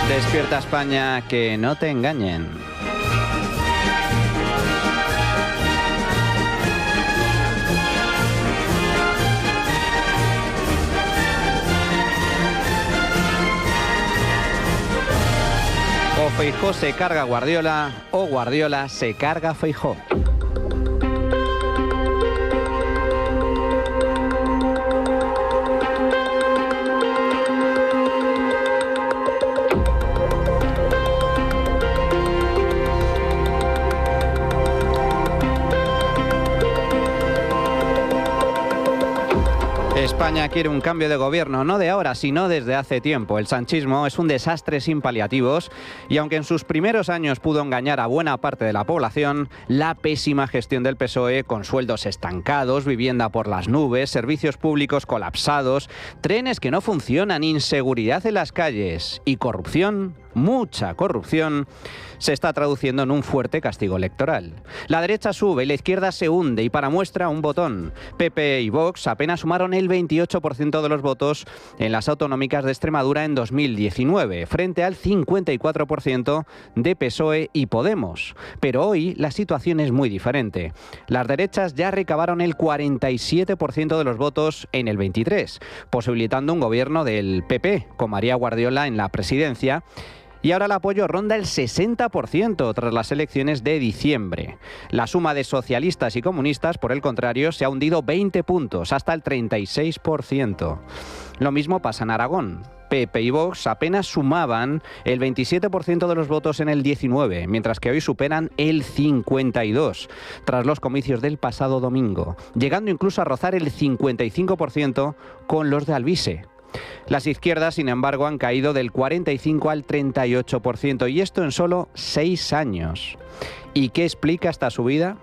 Despierta España, que no te engañen. O Feijóo se carga a Guardiola o Guardiola se carga a Feijóo. España quiere un cambio de gobierno, no de ahora, sino desde hace tiempo. El sanchismo es un desastre sin paliativos y aunque en sus primeros años pudo engañar a buena parte de la población, la pésima gestión del PSOE, con sueldos estancados, vivienda por las nubes, servicios públicos colapsados, trenes que no funcionan, inseguridad en las calles y corrupción, mucha corrupción, se está traduciendo en un fuerte castigo electoral. La derecha sube y la izquierda se hunde y para muestra un botón. PP y Vox apenas sumaron el 28% de los votos en las autonómicas de Extremadura en 2019, frente al 54% de PSOE y Podemos. Pero hoy la situación es muy diferente. Las derechas ya recabaron el 47% de los votos en el 23, posibilitando un gobierno del PP, con María Guardiola en la presidencia. Y ahora el apoyo ronda el 60% tras las elecciones de diciembre. La suma de socialistas y comunistas, por el contrario, se ha hundido 20 puntos, hasta el 36%. Lo mismo pasa en Aragón. PP y Vox apenas sumaban el 27% de los votos en el 19, mientras que hoy superan el 52%, tras los comicios del pasado domingo, llegando incluso a rozar el 55% con los de Alvise. Las izquierdas, sin embargo, han caído del 45 al 38%, y esto en solo 6 años. ¿Y qué explica esta subida?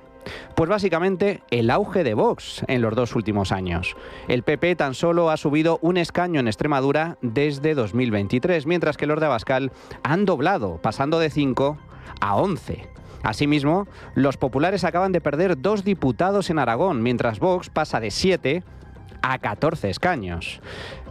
Pues básicamente el auge de Vox en los 2 últimos años. El PP tan solo ha subido un escaño en Extremadura desde 2023, mientras que los de Abascal han doblado, pasando de 5 a 11. Asimismo, los populares acaban de perder 2 diputados en Aragón, mientras Vox pasa de 7 a 14 escaños.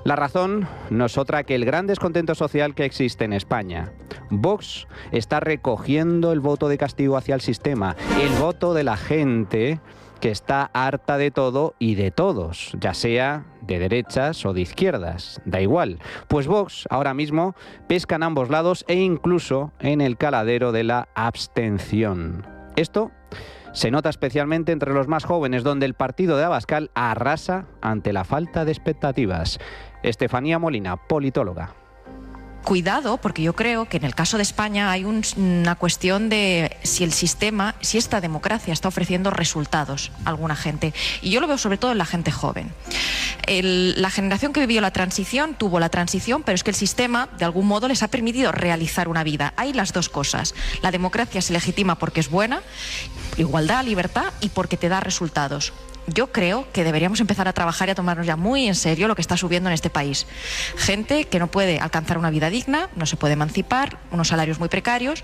La razón no es otra que el gran descontento social que existe en España. Vox está recogiendo el voto de castigo hacia el sistema, el voto de la gente que está harta de todo y de todos, ya sea de derechas o de izquierdas, da igual. Pues Vox ahora mismo pesca en ambos lados e incluso en el caladero de la abstención. Esto se nota especialmente entre los más jóvenes, donde el partido de Abascal arrasa ante la falta de expectativas. Estefanía Molina, politóloga. Cuidado, porque yo creo que en el caso de España hay una cuestión de si el sistema, si esta democracia está ofreciendo resultados a alguna gente. Y yo lo veo sobre todo en la gente joven. La generación que vivió la transición tuvo la transición, pero es que el sistema de algún modo les ha permitido realizar una vida. Hay las dos cosas. La democracia se legitima porque es buena, igualdad, libertad, y porque te da resultados. Yo creo que deberíamos empezar a trabajar y a tomarnos ya muy en serio lo que está subiendo en este país. Gente que no puede alcanzar una vida digna, no se puede emancipar, unos salarios muy precarios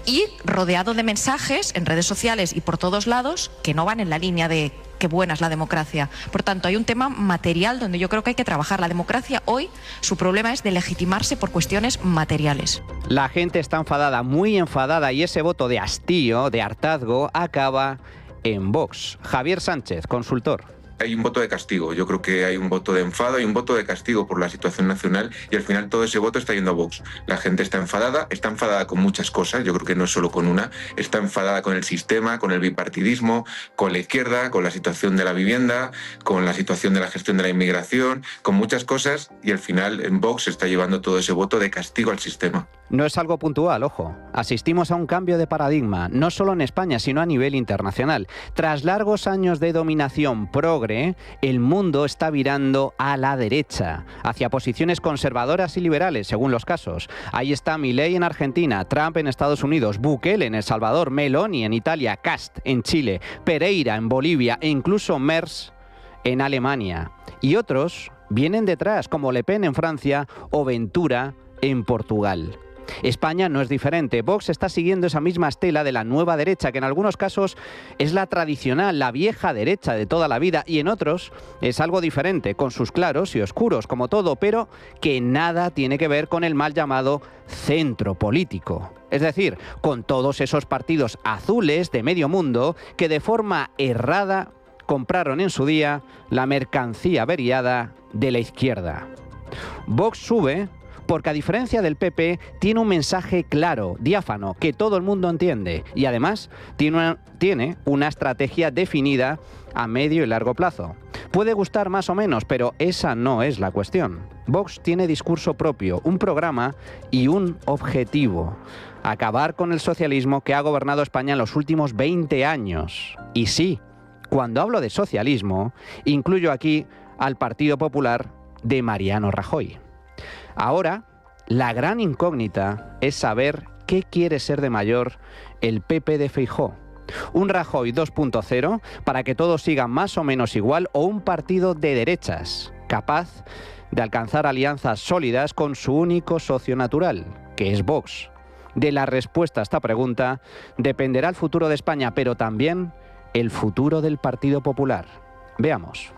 y rodeado de mensajes en redes sociales y por todos lados que no van en la línea de qué buena es la democracia. Por tanto, hay un tema material donde yo creo que hay que trabajar. La democracia hoy, su problema es de legitimarse por cuestiones materiales. La gente está enfadada, muy enfadada, y ese voto de hastío, de hartazgo, acaba en Vox. Javier Sánchez, consultor. Hay un voto de castigo. Yo creo que hay un voto de enfado y un voto de castigo por la situación nacional, y al final todo ese voto está yendo a Vox. La gente está enfadada con muchas cosas, yo creo que no es solo con una, está enfadada con el sistema, con el bipartidismo, con la izquierda, con la situación de la vivienda, con la situación de la gestión de la inmigración, con muchas cosas, y al final en Vox se está llevando todo ese voto de castigo al sistema. No es algo puntual, ojo. Asistimos a un cambio de paradigma, no solo en España, sino a nivel internacional. Tras largos años de dominación progre, el mundo está virando a la derecha, hacia posiciones conservadoras y liberales, según los casos. Ahí está Milei en Argentina, Trump en Estados Unidos, Bukele en El Salvador, Meloni en Italia, Kast en Chile, Pereira en Bolivia e incluso Merz en Alemania. Y otros vienen detrás, como Le Pen en Francia o Ventura en Portugal. España no es diferente. Vox está siguiendo esa misma estela de la nueva derecha, que en algunos casos es la tradicional, la vieja derecha de toda la vida, y en otros es algo diferente, con sus claros y oscuros, como todo, pero que nada tiene que ver con el mal llamado centro político. Es decir, con todos esos partidos azules de medio mundo que de forma errada compraron en su día la mercancía averiada de la izquierda. Vox sube porque, a diferencia del PP, tiene un mensaje claro, diáfano, que todo el mundo entiende, y además tiene una estrategia definida a medio y largo plazo. Puede gustar más o menos, pero esa no es la cuestión. Vox tiene discurso propio, un programa y un objetivo: acabar con el socialismo que ha gobernado España en los últimos 20 años. Y sí, cuando hablo de socialismo, incluyo aquí al Partido Popular de Mariano Rajoy. Ahora, la gran incógnita es saber qué quiere ser de mayor el PP de Feijóo. ¿Un Rajoy 2.0 para que todo siga más o menos igual, o un partido de derechas capaz de alcanzar alianzas sólidas con su único socio natural, que es Vox? De la respuesta a esta pregunta dependerá el futuro de España, pero también el futuro del Partido Popular. Veamos.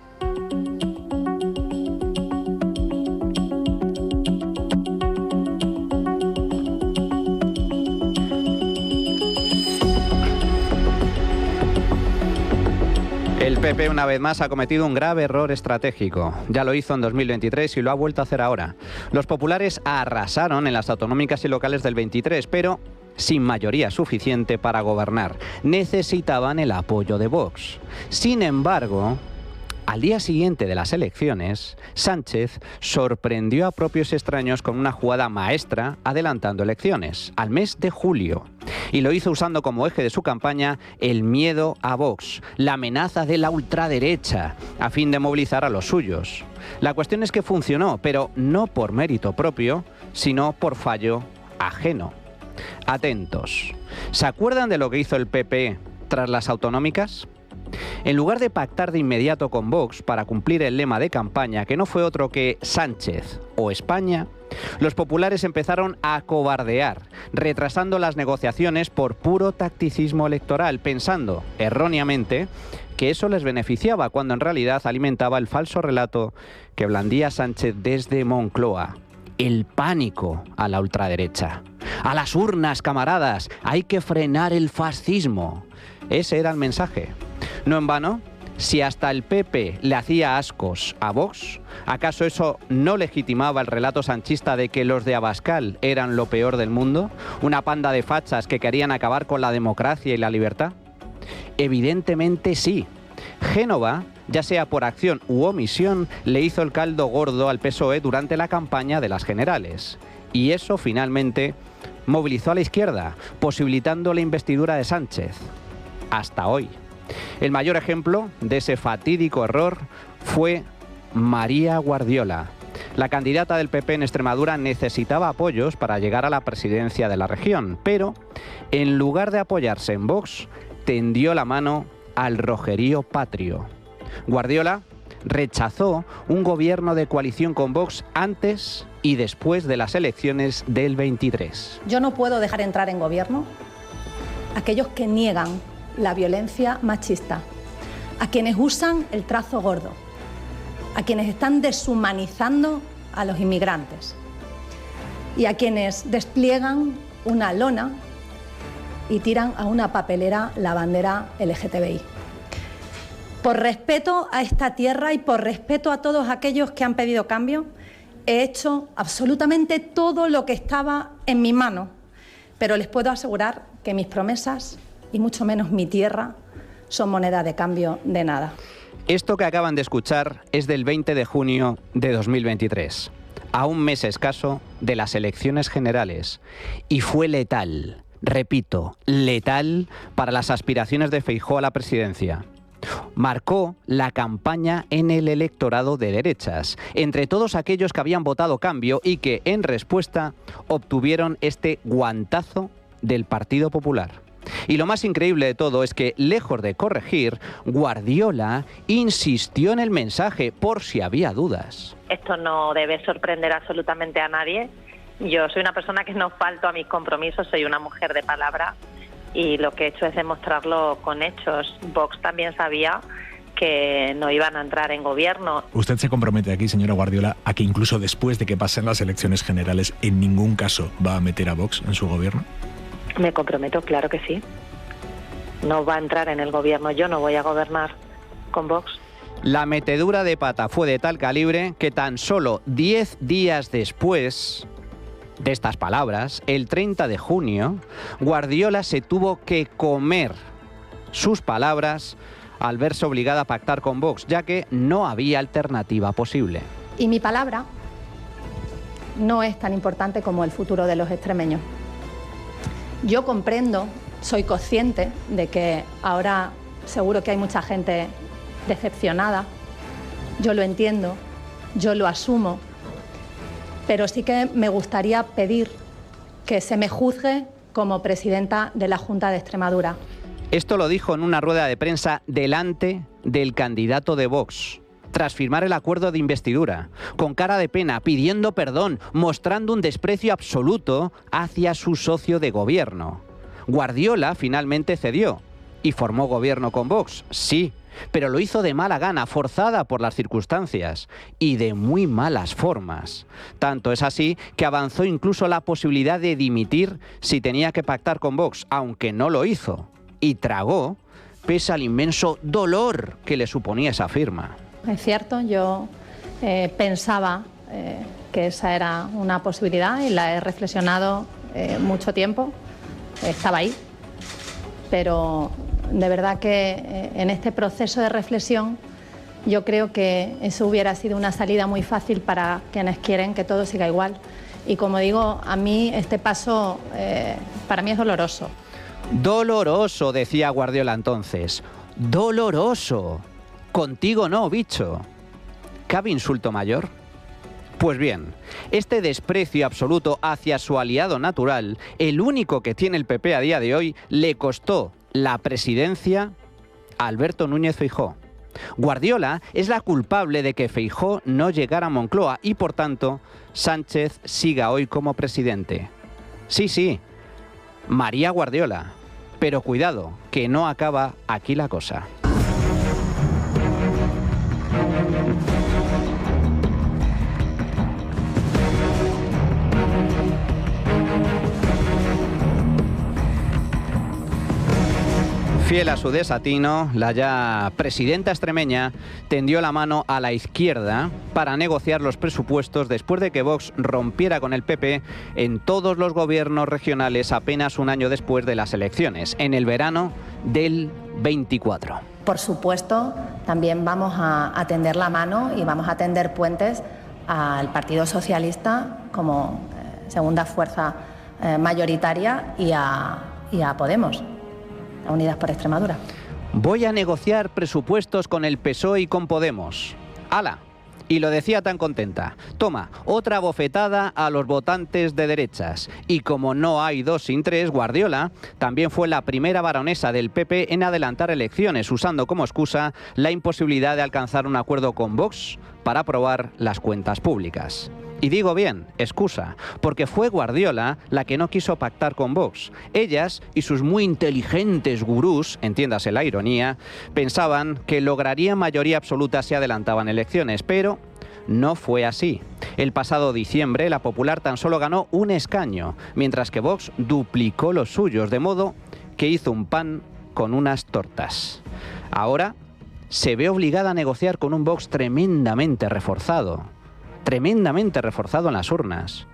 El PP una vez más ha cometido un grave error estratégico. Ya lo hizo en 2023 y lo ha vuelto a hacer ahora. Los populares arrasaron en las autonómicas y locales del 23, pero sin mayoría suficiente para gobernar. Necesitaban el apoyo de Vox. Sin embargo, al día siguiente de las elecciones, Sánchez sorprendió a propios extraños con una jugada maestra, adelantando elecciones al mes de julio. Y lo hizo usando como eje de su campaña el miedo a Vox, la amenaza de la ultraderecha, a fin de movilizar a los suyos. La cuestión es que funcionó, pero no por mérito propio, sino por fallo ajeno. Atentos. ¿Se acuerdan de lo que hizo el PP tras las autonómicas? En lugar de pactar de inmediato con Vox para cumplir el lema de campaña, que no fue otro que Sánchez o España, los populares empezaron a acobardear, retrasando las negociaciones por puro tacticismo electoral, pensando, erróneamente, que eso les beneficiaba, cuando en realidad alimentaba el falso relato que blandía Sánchez desde Moncloa: el pánico a la ultraderecha. A las urnas, camaradas, hay que frenar el fascismo. Ese era el mensaje. No en vano, si hasta el PP le hacía ascos a Vox, ¿acaso eso no legitimaba el relato sanchista de que los de Abascal eran lo peor del mundo? ¿Una panda de fachas que querían acabar con la democracia y la libertad? Evidentemente sí. Génova, ya sea por acción u omisión, le hizo el caldo gordo al PSOE durante la campaña de las generales. Y eso finalmente movilizó a la izquierda, posibilitando la investidura de Sánchez. Hasta hoy. El mayor ejemplo de ese fatídico error fue María Guardiola. La candidata del PP en Extremadura necesitaba apoyos para llegar a la presidencia de la región, pero en lugar de apoyarse en Vox, tendió la mano al rojerío patrio. Guardiola rechazó un gobierno de coalición con Vox antes y después de las elecciones del 23. Yo no puedo dejar entrar en gobierno a aquellos que niegan la violencia machista, a quienes usan el trazo gordo, a quienes están deshumanizando a los inmigrantes y a quienes despliegan una lona y tiran a una papelera la bandera LGTBI. Por respeto a esta tierra y por respeto a todos aquellos que han pedido cambio, he hecho absolutamente todo lo que estaba en mi mano, pero les puedo asegurar que mis promesas, y mucho menos mi tierra, son moneda de cambio de nada. Esto que acaban de escuchar es del 20 de junio de 2023, a un mes escaso de las elecciones generales, y fue letal, repito, letal para las aspiraciones de Feijóo a la presidencia. Marcó la campaña en el electorado de derechas, entre todos aquellos que habían votado cambio y que, en respuesta, obtuvieron este guantazo del Partido Popular. Y lo más increíble de todo es que, lejos de corregir, Guardiola insistió en el mensaje por si había dudas. Esto no debe sorprender absolutamente a nadie. Yo soy una persona que no falto a mis compromisos, soy una mujer de palabra y lo que he hecho es demostrarlo con hechos. Vox también sabía que no iban a entrar en gobierno. ¿Usted se compromete aquí, señora Guardiola, a que incluso después de que pasen las elecciones generales, en ningún caso va a meter a Vox en su gobierno? Me comprometo, claro que sí. No va a entrar en el gobierno, yo no voy a gobernar con Vox. La metedura de pata fue de tal calibre que tan solo 10 días después de estas palabras, el 30 de junio, Guardiola se tuvo que comer sus palabras al verse obligada a pactar con Vox, ya que no había alternativa posible. Y mi palabra no es tan importante como el futuro de los extremeños. Yo comprendo, soy consciente de que ahora seguro que hay mucha gente decepcionada. Yo lo entiendo, yo lo asumo, pero sí que me gustaría pedir que se me juzgue como presidenta de la Junta de Extremadura. Esto lo dijo en una rueda de prensa delante del candidato de Vox, tras firmar el acuerdo de investidura, con cara de pena, pidiendo perdón, mostrando un desprecio absoluto hacia su socio de gobierno. Guardiola finalmente cedió y formó gobierno con Vox, sí, pero lo hizo de mala gana, forzada por las circunstancias y de muy malas formas. Tanto es así que avanzó incluso la posibilidad de dimitir si tenía que pactar con Vox, aunque no lo hizo. Y tragó, pese al inmenso dolor que le suponía esa firma. Es cierto, yo pensaba que esa era una posibilidad y la he reflexionado mucho tiempo, estaba ahí, pero de verdad que en este proceso de reflexión yo creo que eso hubiera sido una salida muy fácil para quienes quieren que todo siga igual. Y como digo, a mí este paso para mí es doloroso. Doloroso, decía Guardiola entonces. Doloroso. Contigo no, bicho. ¿Cabe insulto mayor? Pues bien, este desprecio absoluto hacia su aliado natural, el único que tiene el PP a día de hoy, le costó la presidencia a Alberto Núñez Feijóo. Guardiola es la culpable de que Feijóo no llegara a Moncloa y, por tanto, Sánchez siga hoy como presidente. Sí, María Guardiola. Pero cuidado, que no acaba aquí la cosa. Fiel a su desatino, la ya presidenta extremeña tendió la mano a la izquierda para negociar los presupuestos después de que Vox rompiera con el PP en todos los gobiernos regionales apenas un año después de las elecciones, en el verano del 24. Por supuesto, también vamos a tender la mano y vamos a tender puentes al Partido Socialista como segunda fuerza mayoritaria y a Podemos. Unidas por Extremadura. Voy a negociar presupuestos con el PSOE y con Podemos. ¡Hala! Y lo decía tan contenta. Toma, otra bofetada a los votantes de derechas. Y como no hay dos sin tres, Guardiola también fue la primera baronesa del PP en adelantar elecciones, usando como excusa la imposibilidad de alcanzar un acuerdo con Vox para aprobar las cuentas públicas. Y digo bien, excusa, porque fue Guardiola la que no quiso pactar con Vox. Ellas y sus muy inteligentes gurús, entiéndase la ironía, pensaban que lograrían mayoría absoluta si adelantaban elecciones, pero no fue así. El pasado diciembre, la Popular tan solo ganó un escaño, mientras que Vox duplicó los suyos, de modo que hizo un pan con unas tortas. Ahora se ve obligada a negociar con un Vox tremendamente reforzado en las urnas.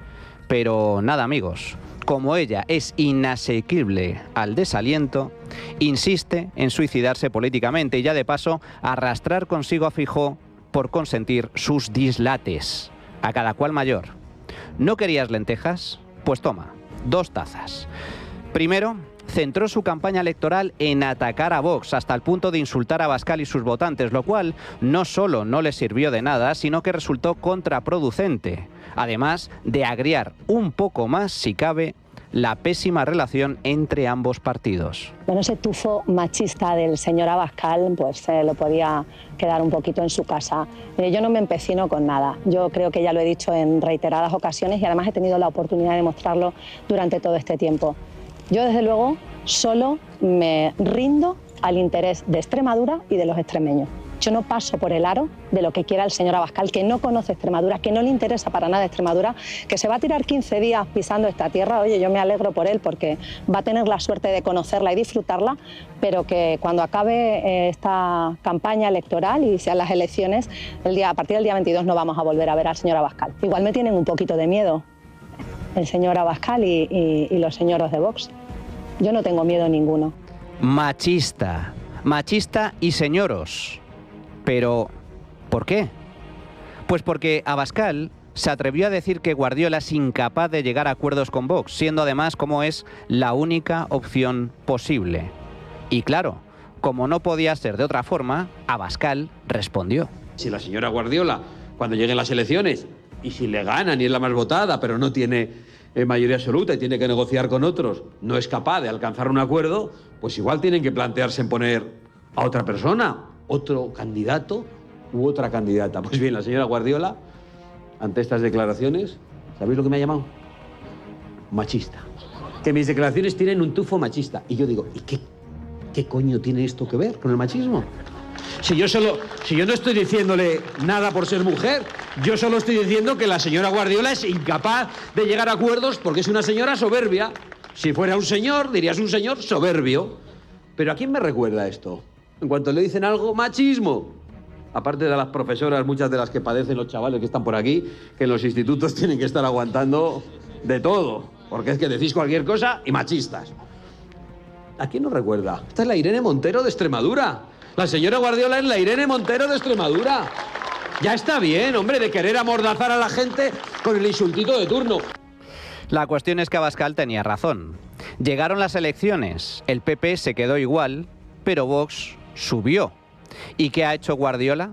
Pero nada, amigos, como ella es inasequible al desaliento, insiste en suicidarse políticamente y ya de paso arrastrar consigo a Feijóo por consentir sus dislates, a cada cual mayor. ¿No querías lentejas? Pues toma, 2 tazas. Primero, centró su campaña electoral en atacar a Vox hasta el punto de insultar a Abascal y sus votantes, lo cual no solo no le sirvió de nada, sino que resultó contraproducente, además de agriar un poco más, si cabe, la pésima relación entre ambos partidos. Bueno, ese tufo machista del señor Abascal, pues lo podía quedar un poquito en su casa. Yo no me empecino con nada. Yo creo que ya lo he dicho en reiteradas ocasiones y además he tenido la oportunidad de mostrarlo durante todo este tiempo. Yo, desde luego, solo me rindo al interés de Extremadura y de los extremeños. Yo no paso por el aro de lo que quiera el señor Abascal, que no conoce Extremadura, que no le interesa para nada Extremadura, que se va a tirar 15 días pisando esta tierra. Oye, yo me alegro por él porque va a tener la suerte de conocerla y disfrutarla, pero que cuando acabe esta campaña electoral y sean las elecciones, a partir del día 22 no vamos a volver a ver al señor Abascal. Igual me tienen un poquito de miedo el señor Abascal y los señores de Vox. Yo no tengo miedo ninguno. Machista y señoros. Pero, ¿por qué? Pues porque Abascal se atrevió a decir que Guardiola es incapaz de llegar a acuerdos con Vox, siendo además, como es, la única opción posible. Y claro, como no podía ser de otra forma, Abascal respondió. Si la señora Guardiola, cuando lleguen las elecciones, y si le ganan y es la más votada, pero no tiene mayoría absoluta y tiene que negociar con otros, no es capaz de alcanzar un acuerdo, pues igual tienen que plantearse en poner a otra persona, otro candidato u otra candidata. Pues bien, la señora Guardiola, ante estas declaraciones, ¿sabéis lo que me ha llamado? Machista. Que mis declaraciones tienen un tufo machista. Y yo digo, ¿y qué coño tiene esto que ver con el machismo? Si yo no estoy diciéndole nada por ser mujer, yo solo estoy diciendo que la señora Guardiola es incapaz de llegar a acuerdos porque es una señora soberbia. Si fuera un señor, dirías un señor soberbio. Pero ¿a quién me recuerda esto? En cuanto le dicen algo, machismo. Aparte de las profesoras, muchas de las que padecen los chavales que están por aquí, que en los institutos tienen que estar aguantando de todo. Porque es que decís cualquier cosa y machistas. ¿A quién nos recuerda? Esta es la Irene Montero de Extremadura. La señora Guardiola es la Irene Montero de Extremadura. Ya está bien, hombre, de querer amordazar a la gente con el insultito de turno. La cuestión es que Abascal tenía razón. Llegaron las elecciones, el PP se quedó igual, pero Vox subió. ¿Y qué ha hecho Guardiola?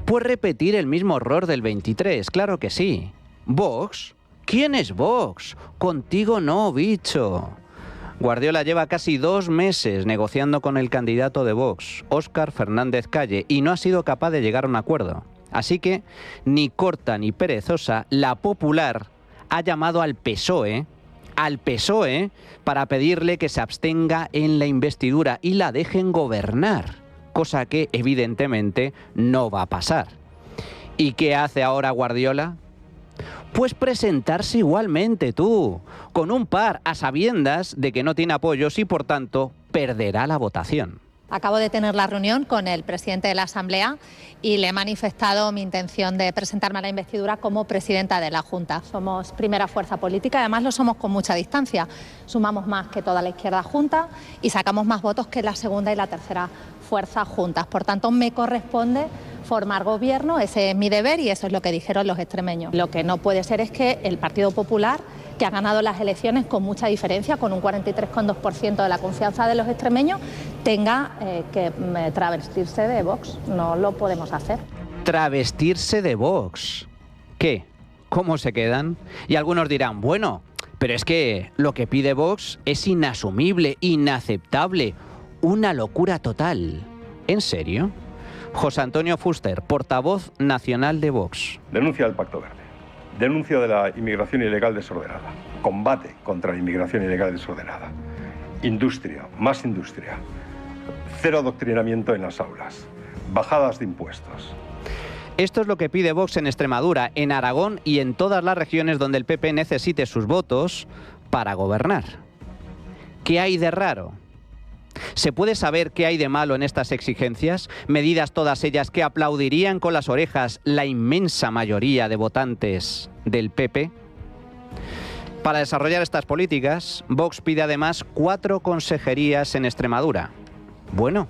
Pues repetir el mismo error del 23, claro que sí. ¿Vox? ¿Quién es Vox? Contigo no, bicho. Guardiola lleva casi 2 meses negociando con el candidato de Vox, Óscar Fernández Calle, y no ha sido capaz de llegar a un acuerdo. Así que, ni corta ni perezosa, la Popular ha llamado al PSOE, para pedirle que se abstenga en la investidura y la dejen gobernar, cosa que evidentemente no va a pasar. ¿Y qué hace ahora Guardiola? Pues presentarse igualmente tú, con un par a sabiendas de que no tiene apoyos y por tanto perderá la votación. Acabo de tener la reunión con el presidente de la Asamblea y le he manifestado mi intención de presentarme a la investidura como presidenta de la Junta. Somos primera fuerza política, además lo somos con mucha distancia. Sumamos más que toda la izquierda junta y sacamos más votos que la segunda y la tercera fuerza juntas. Por tanto, me corresponde formar gobierno, ese es mi deber y eso es lo que dijeron los extremeños. Lo que no puede ser es que el Partido Popular, que ha ganado las elecciones con mucha diferencia, con un 43,2% de la confianza de los extremeños, tenga que travestirse de Vox. No lo podemos hacer. ¿Travestirse de Vox? ¿Qué? ¿Cómo se quedan? Y algunos dirán, bueno, pero es que lo que pide Vox es inasumible, inaceptable, una locura total. ¿En serio? José Antonio Fuster, portavoz nacional de Vox. Denuncia del Pacto Verde. Denuncia de la inmigración ilegal desordenada. Combate contra la inmigración ilegal desordenada. Industria, más industria. Cero adoctrinamiento en las aulas. Bajadas de impuestos. Esto es lo que pide Vox en Extremadura, en Aragón y en todas las regiones donde el PP necesite sus votos para gobernar. ¿Qué hay de raro? ¿Se puede saber qué hay de malo en estas exigencias? Medidas todas ellas que aplaudirían con las orejas la inmensa mayoría de votantes del PP. Para desarrollar estas políticas, Vox pide además 4 consejerías en Extremadura. Bueno,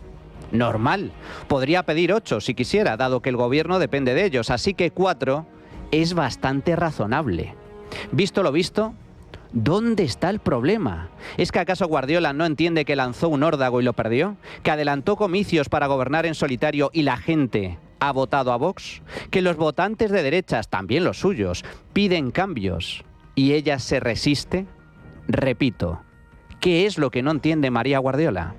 normal. Podría pedir 8 si quisiera, dado que el gobierno depende de ellos. Así que 4 es bastante razonable. Visto lo visto, ¿dónde está el problema? ¿Es que acaso Guardiola no entiende que lanzó un órdago y lo perdió? ¿Que adelantó comicios para gobernar en solitario y la gente ha votado a Vox? ¿Que los votantes de derechas, también los suyos, piden cambios y ella se resiste? Repito, ¿qué es lo que no entiende María Guardiola?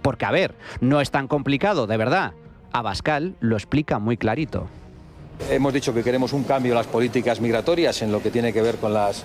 Porque, a ver, no es tan complicado, de verdad. Abascal lo explica muy clarito. Hemos dicho que queremos un cambio en las políticas migratorias en lo que tiene que ver con las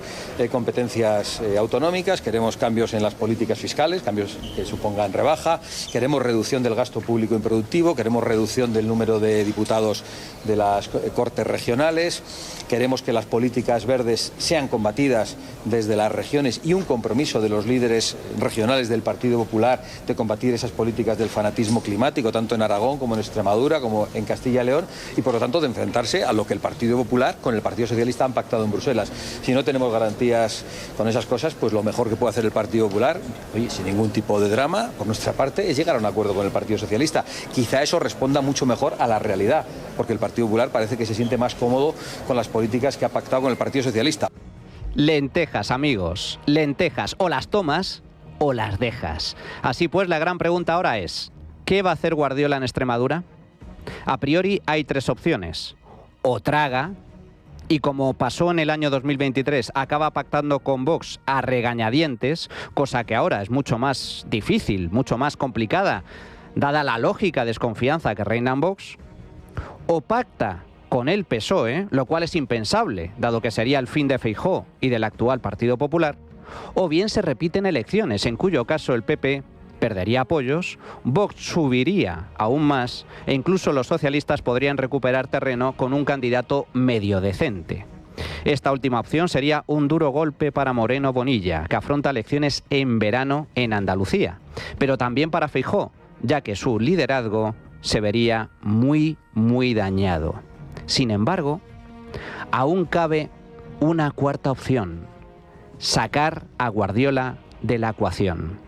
competencias autonómicas, queremos cambios en las políticas fiscales, cambios que supongan rebaja, queremos reducción del gasto público improductivo, queremos reducción del número de diputados de las cortes regionales, queremos que las políticas verdes sean combatidas desde las regiones y un compromiso de los líderes regionales del Partido Popular de combatir esas políticas del fanatismo climático, tanto en Aragón como en Extremadura, como en Castilla y León, y por lo tanto de enfrentarse a lo que el Partido Popular con el Partido Socialista han pactado en Bruselas. Si no tenemos garantías con esas cosas, pues lo mejor que puede hacer el Partido Popular, oye, sin ningún tipo de drama, por nuestra parte, es llegar a un acuerdo con el Partido Socialista. Quizá eso responda mucho mejor a la realidad, porque el Partido Popular parece que se siente más cómodo con las políticas que ha pactado con el Partido Socialista. Lentejas, amigos, lentejas, o las tomas o las dejas. Así pues, la gran pregunta ahora es, ¿qué va a hacer Guardiola en Extremadura? A priori hay tres opciones. O traga, y como pasó en el año 2023, acaba pactando con Vox a regañadientes, cosa que ahora es mucho más difícil, mucho más complicada, dada la lógica desconfianza que reina en Vox. O pacta con el PSOE, lo cual es impensable, dado que sería el fin de Feijóo y del actual Partido Popular. O bien se repiten elecciones, en cuyo caso el PP perdería apoyos, Vox subiría aún más e incluso los socialistas podrían recuperar terreno con un candidato medio decente. Esta última opción sería un duro golpe para Moreno Bonilla, que afronta elecciones en verano en Andalucía, pero también para Feijóo, ya que su liderazgo se vería muy dañado. Sin embargo, aún cabe una cuarta opción: sacar a Guardiola de la ecuación.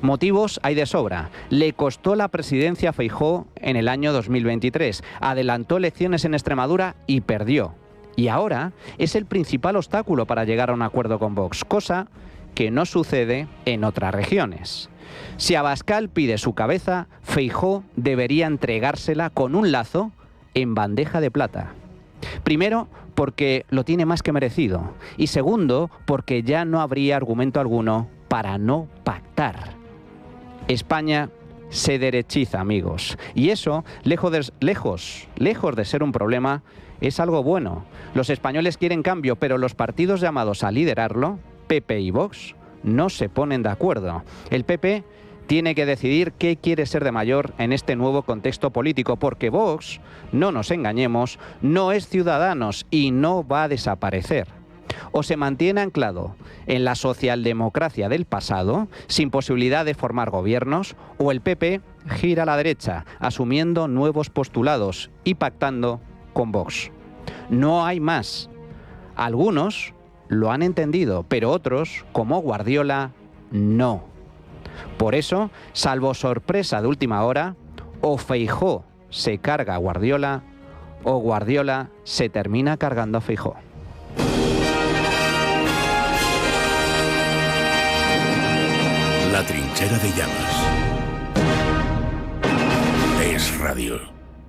Motivos hay de sobra. Le costó la presidencia a Feijóo en el año 2023, adelantó elecciones en Extremadura y perdió. Y ahora es el principal obstáculo para llegar a un acuerdo con Vox, cosa que no sucede en otras regiones. Si Abascal pide su cabeza, Feijóo debería entregársela con un lazo en bandeja de plata. Primero, porque lo tiene más que merecido. Y segundo, porque ya no habría argumento alguno para no pactar. España se derechiza, amigos. Y eso, lejos de ser un problema, es algo bueno. Los españoles quieren cambio, pero los partidos llamados a liderarlo, PP y Vox, no se ponen de acuerdo. El PP tiene que decidir qué quiere ser de mayor en este nuevo contexto político, porque Vox, no nos engañemos, no es Ciudadanos y no va a desaparecer. O se mantiene anclado en la socialdemocracia del pasado, sin posibilidad de formar gobiernos, o el PP gira a la derecha, asumiendo nuevos postulados y pactando con Vox. No hay más. Algunos lo han entendido, pero otros, como Guardiola, no. Por eso, salvo sorpresa de última hora, o Feijóo se carga a Guardiola, o Guardiola se termina cargando a Feijóo. La trinchera de llamas. Es radio.